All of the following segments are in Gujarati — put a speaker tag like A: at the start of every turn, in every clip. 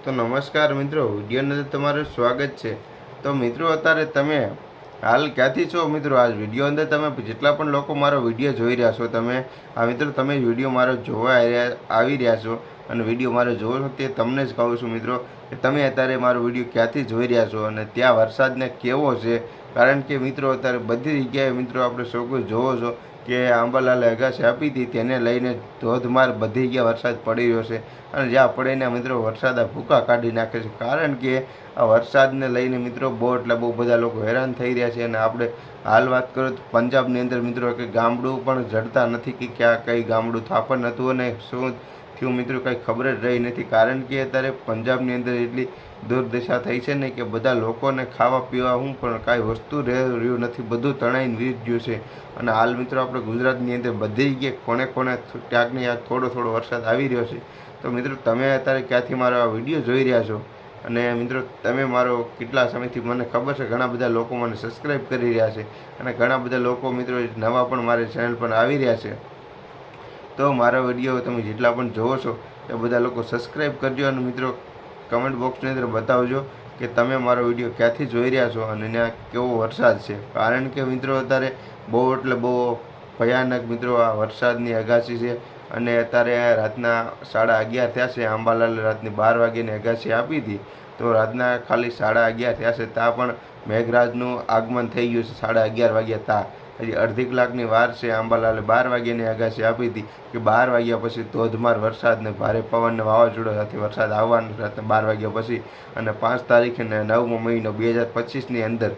A: તો નમસ્કાર મિત્રો, વિડીયોની અંદર તમારું સ્વાગત છે। તો મિત્રો અત્યારે તમે હાલ ક્યાંથી છો મિત્રો? આ વિડીયો અંદર તમે જેટલા પણ લોકો મારો વિડીયો જોઈ રહ્યા છો, તમે વિડીયો મારો જોવા આવી રહ્યા છો અને વિડીયો મારો જોવો છો તે તમને જ કહું છું મિત્રો કે તમે અત્યારે મારો વિડીયો ક્યાંથી જોઈ રહ્યા છો અને ત્યાં વરસાદને કેવો છે। કારણ કે મિત્રો અત્યારે બધી જગ્યાએ મિત્રો આપણે સૌ કોઈ જોવો છો કે આંબાલાલે આગાહી આપી હતી, તેને લઈને ધોધમાર બધી જગ્યા વરસાદ પડી રહ્યો છે અને જ્યાં પડેને મિત્રો વરસાદ ભૂકા કાઢી નાખે છે। કારણ કે આ વરસાદને લઈને મિત્રો બહુ બધા લોકો હેરાન થઈ રહ્યા છે અને આપણે હાલ વાત કરો તો પંજાબની અંદર મિત્રો કે ગામડું પણ જડતા નથી કે ક્યાં કઈ ગામડું થાપણ હતું અને શું થયું મિત્રો કંઈ ખબર જ રહી નથી। કારણ કે અત્યારે પંજાબની અંદર એટલી દુર્દશા થઈ છે ને કે બધા લોકોને ખાવા પીવા હું પણ કાંઈ વસ્તુ રહ્યું નથી, બધું તણાઈને વીજ ગયું છે। અને હાલ મિત્રો આપણે ગુજરાતની અંદર બધી જગ્યાએ કોણે ક્યાંક ને ક્યાંક થોડો વરસાદ આવી રહ્યો છે। તો મિત્રો તમે અત્યારે ક્યાંથી મારો આ વિડીયો જોઈ રહ્યા છો અને મિત્રો તમે મારો કેટલા સમયથી મને ખબર છે ઘણા બધા લોકો મને સબસ્ક્રાઈબ કરી રહ્યા છે અને ઘણા બધા લોકો મિત્રો નવા પણ મારી ચેનલ પર આવી રહ્યા છે। તો મારો વિડીયો તમે જેટલા પણ જોવો છો એ બધા લોકો સબસ્ક્રાઈબ કરજો અને મિત્રો કમેન્ટ બોક્સની અંદર બતાવજો કે તમે મારો વિડીયો ક્યાંથી જોઈ રહ્યા છો અને ત્યાં કેવો વરસાદ છે। કારણ કે મિત્રો અત્યારે બહુ ભયાનક મિત્રો આ વરસાદની આગાહી છે અને અત્યારે રાતના 11:30 થયા છે। આંબાલાલે રાતની 12 વાગ્યાની આગાહી આપી હતી, તો રાતના ખાલી 11:30 થયા છે ત્યાં પણ મેઘરાજનું આગમન થઈ ગયું છે। 11:30 વાગ્યા ત્યાં હજી અડધી કલાકની વાર છે। આંબાલાલે 12 વાગ્યાની આગાહી આપી હતી કે 12 વાગ્યા પછી ધોધમાર વરસાદ ને ભારે પવન ને વાવાઝોડા સાથે વરસાદ આવવાનો રાત્રે 12 વાગ્યા પછી અને 5 તારીખે ને 9મો મહિનો 2025ની અંદર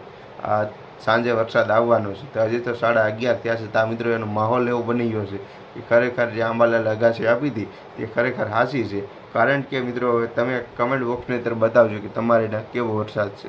A: આ સાંજે વરસાદ આવવાનો છે। તો હજી તો 11:30 થયા છે ત્યાં મિત્રો એનો માહોલ એવો બની ગયો છે કે ખરેખર જે આંબાલાલે આગાહી આપી હતી તે ખરેખર સાચી છે। કારણ કે મિત્રો હવે તમે કમેન્ટ બોક્સની અંદર બતાવજો કે તમારે ત્યાં કેવો વરસાદ છે।